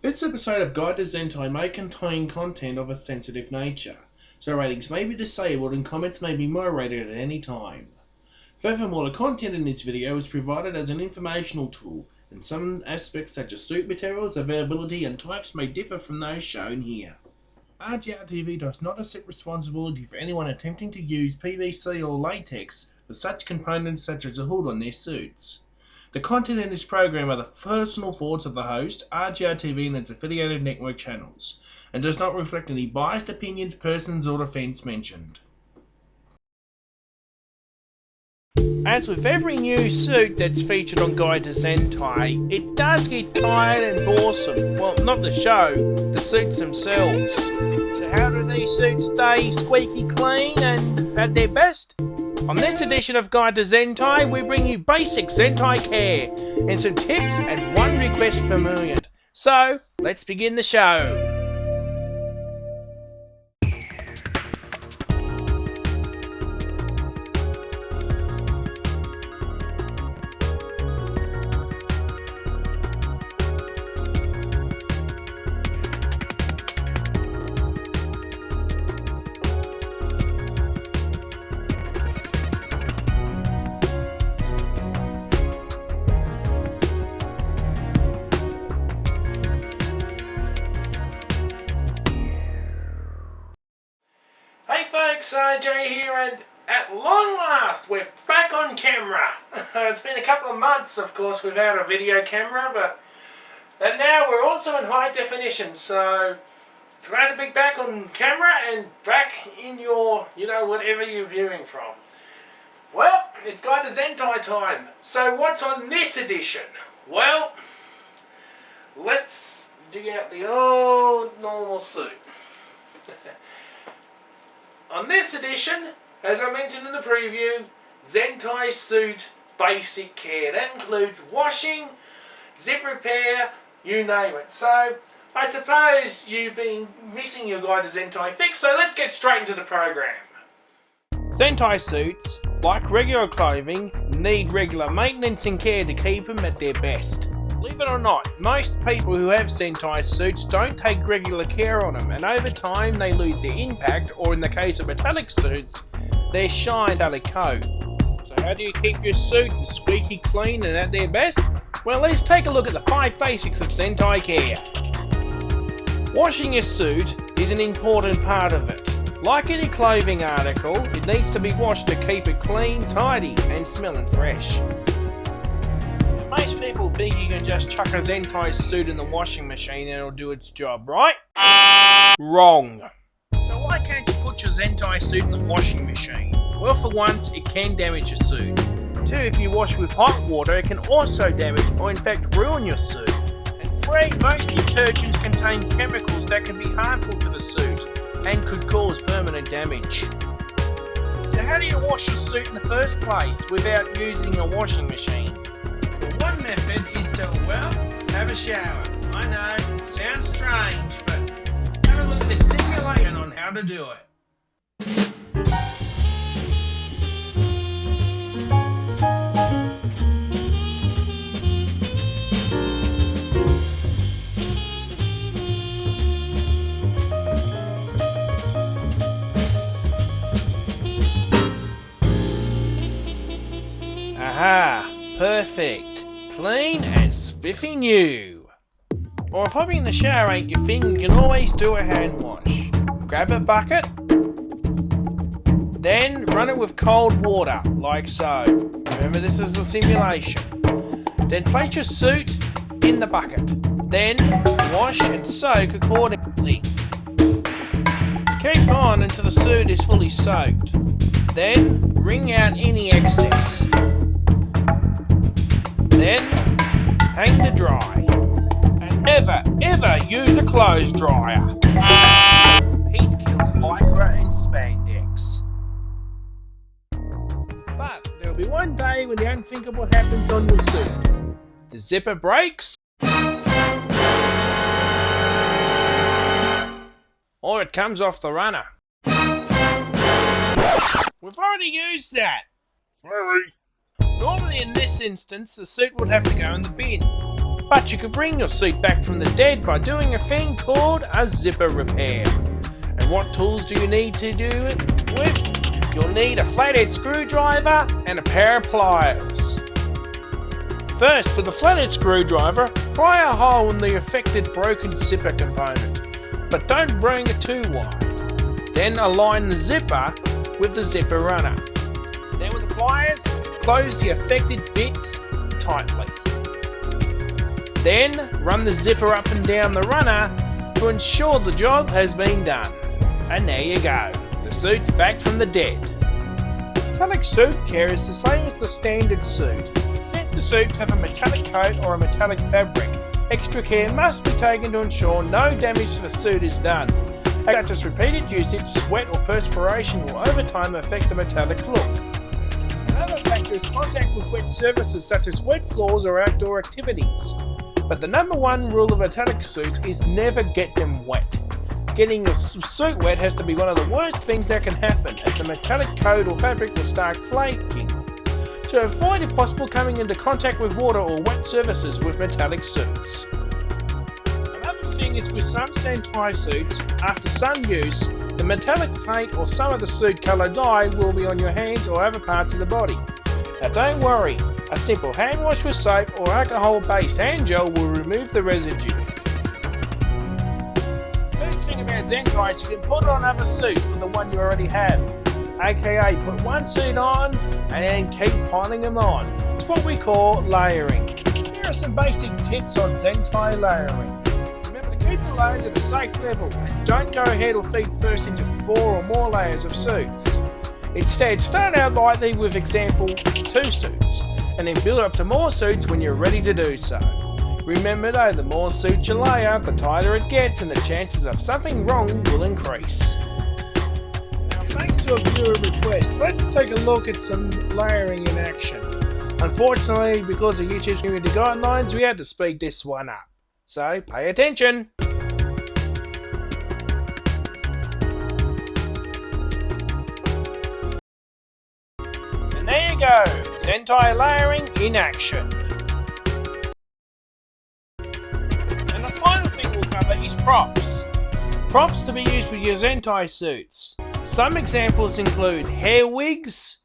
This episode of Guide to Zentai may contain content of a sensitive nature, so ratings may be disabled and comments may be moderated at any time. Furthermore, the content in this video is provided as an informational tool, and some aspects such as suit materials, availability and types may differ from those shown here. RJRTV does not accept responsibility for anyone attempting to use PVC or latex for such components such as a hood on their suits. The content in this program are the personal thoughts of the host, RJRTV and its affiliated network channels, and does not reflect any biased opinions, persons or events mentioned. As with every new suit that's featured on Guide to Zentai, it does get tired and boresome. Well, not the show, the suits themselves. So how do these suits stay squeaky clean and at their best? On this edition of Guide to Zentai, we bring you basic Zentai care and some tips and one request from Million. So, let's begin the show. Hey folks, RJ here, and at long last we're back on camera. It's been a couple of months, of course, without a video camera, and now we're also in high definition, so it's glad to be back on camera and back in your, whatever you're viewing from. Well, it's Guide to Zentai time. So what's on this edition? Well, let's dig out the old normal suit. On this edition, as I mentioned in the preview, Zentai suit basic care. That includes washing, zip repair, you name it. So, I suppose you've been missing your Guide to Zentai fix, so let's get straight into the program. Zentai suits, like regular clothing, need regular maintenance and care to keep them at their best. Believe it or not, most people who have Zentai suits don't take regular care on them, and over time they lose their impact, or in the case of metallic suits, their shine metallic coat. So how do you keep your suit squeaky clean and at their best? Well, let's take a look at the 5 basics of Zentai care. Washing your suit is an important part of it. Like any clothing article, it needs to be washed to keep it clean, tidy and smelling fresh. Most people think you can just chuck a Zentai suit in the washing machine and it'll do its job, right? Wrong. So why can't you put your Zentai suit in the washing machine? Well, for once, it can damage your suit. 2, if you wash with hot water, it can also damage or in fact ruin your suit. And 3, most detergents contain chemicals that can be harmful to the suit and could cause permanent damage. So how do you wash your suit in the first place without using a washing machine? One method is to, have a shower. I know, it sounds strange, but have a look at this simulation on how to do it. Aha, perfect. Clean and spiffy new. Or if hopping in the shower ain't your thing, you can always do a hand wash. Grab a bucket, then run it with cold water, like so. Remember, this is a simulation. Then place your suit in the bucket. Then wash and soak accordingly. Keep on until the suit is fully soaked. Then wring out any excess. Then hang to dry. And never ever use a clothes dryer. Heat kills lycra and spandex. But there'll be one day when the unthinkable happens on your suit. The zipper breaks, or it comes off the runner. We've already used that. Sorry. Normally in this instance, the suit would have to go in the bin. But you can bring your suit back from the dead by doing a thing called a zipper repair. And what tools do you need to do it with? You'll need a flathead screwdriver and a pair of pliers. First, with the flathead screwdriver, pry a hole in the affected broken zipper component, but don't bring it too wide. Then align the zipper with the zipper runner. Then with the pliers, close the affected bits tightly. Then run the zipper up and down the runner to ensure the job has been done. And there you go, the suit's back from the dead. Metallic suit care is the same as the standard suit. Since the suits have a metallic coat or a metallic fabric, extra care must be taken to ensure no damage to the suit is done, such as repeated usage, sweat or perspiration will over time affect the metallic look. Another factor is contact with wet surfaces such as wet floors or outdoor activities. But the number one rule of metallic suits is never get them wet. Getting your suit wet has to be one of the worst things that can happen, as the metallic coat or fabric will start flaking. So avoid if possible coming into contact with water or wet surfaces with metallic suits. Another thing is with some Zentai suits, after some use, the metallic paint or some of the suit colour dye will be on your hands or other parts of the body. Now don't worry, a simple hand wash with soap or alcohol-based hand gel will remove the residue. First thing about Zentai is you can put on other suits with the one you already have, aka put one suit on and then keep piling them on. It's what we call layering. Here are some basic tips on Zentai layering. Remember to keep the layers at a safe level and don't go ahead or feed first into 4 or more layers of suits. Instead, start out lightly with example 2 suits, and then build up to more suits when you're ready to do so. Remember though, the more suits you layer, the tighter it gets and the chances of something wrong will increase. Now thanks to a viewer request, let's take a look at some layering in action. Unfortunately, because of YouTube's community guidelines, we had to speed this one up. So pay attention! There you go, Zentai layering in action. And the final thing we'll cover is props. Props to be used with your Zentai suits. Some examples include hair wigs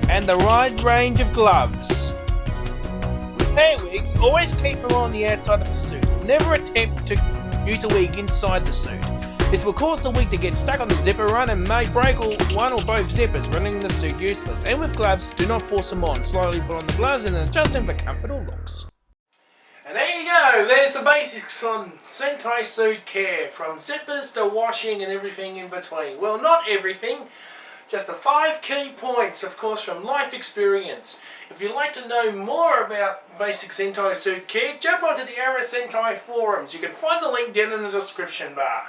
and the wide range of gloves. With hair wigs, always keep them on the outside of the suit. Never attempt to use a wig inside the suit. This will cause the wig to get stuck on the zipper run and may break one or both zippers, rendering the suit useless. And with gloves, do not force them on. Slowly put on the gloves and then adjust them for comfort or looks. And there you go, there's the basics on Zentai suit care, from zippers to washing and everything in between. Well, not everything, just the 5 key points, of course, from life experience. If you'd like to know more about basic Zentai suit care, jump onto the Zentai forums. You can find the link down in the description bar.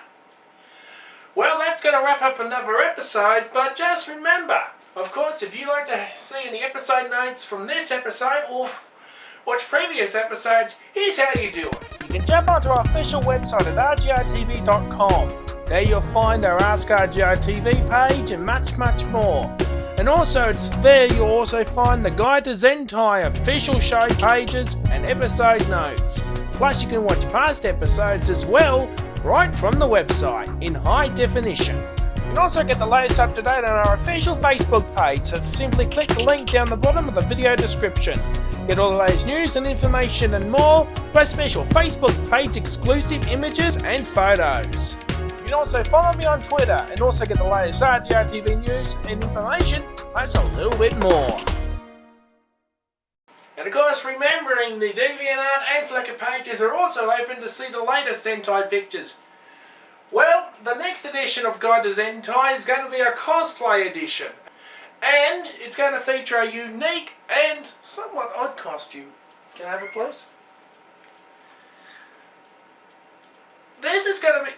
Well, that's going to wrap up another episode, but just remember, of course, if you'd like to see any episode notes from this episode or watch previous episodes, here's how you do it. You can jump onto our official website at RJRTV.com. There you'll find our Ask RJRTV page and much more. And also there you'll also find the Guide to Zentai official show pages and episode notes. Plus you can watch past episodes as well, right from the website in high definition. You can also get the latest up to date on our official Facebook page, so simply click the link down the bottom of the video description. Get all the latest news and information and more, plus special Facebook page exclusive images and photos. You can also follow me on Twitter and also get the latest RJRTV news and information, plus a little bit more. And of course, remembering the DeviantArt and Flickr pages are also open to see the latest Zentai pictures. Well, the next edition of Guide to Zentai is going to be a cosplay edition. And it's going to feature a unique and somewhat odd costume. Can I have it, please? This is going to be...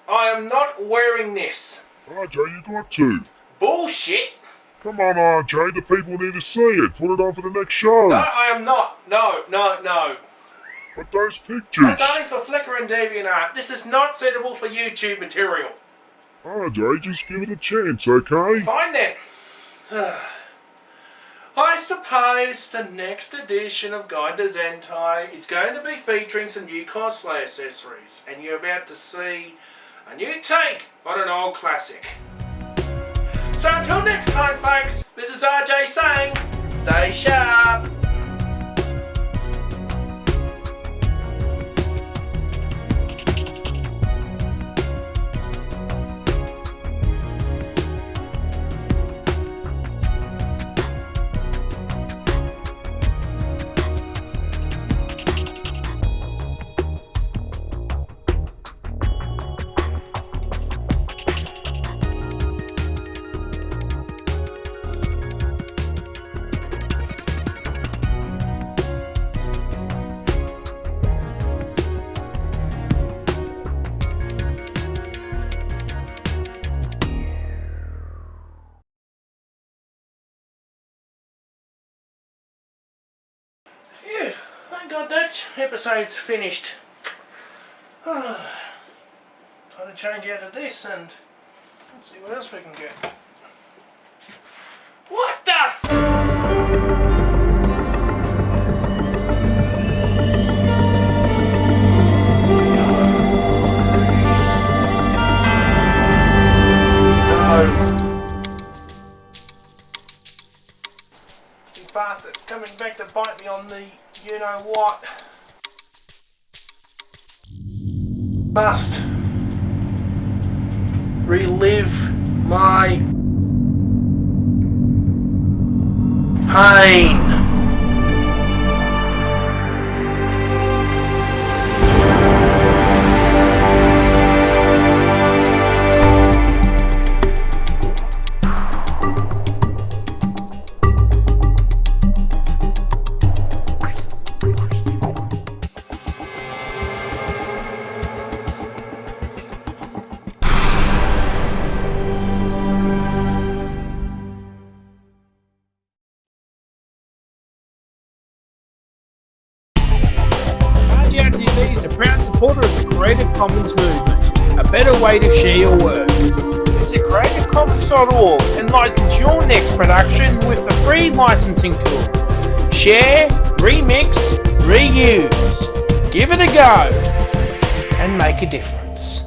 I am not wearing this. RJ, you got to. Bullshit! Come on, RJ, the people need to see it. Put it on for the next show. No, I am not. No. But those pictures... It's only for Flickr and DeviantArt. This is not suitable for YouTube material. RJ, just give it a chance, okay? Fine then. I suppose the next edition of Guide to Zentai is going to be featuring some new cosplay accessories, and you're about to see a new take on an old classic. So until next time folks, this is RJ saying, stay sharp! Phew, thank God that episode's finished. Time to change out of this and let's see what else we can get. What the? Bastard's coming back to bite me on the you-know-what. Must relive my pain. RJRTV is a proud supporter of the Creative Commons movement, a better way to share your work. Visit creativecommons.org and license your next production with the free licensing tool. Share, remix, reuse. Give it a go and make a difference.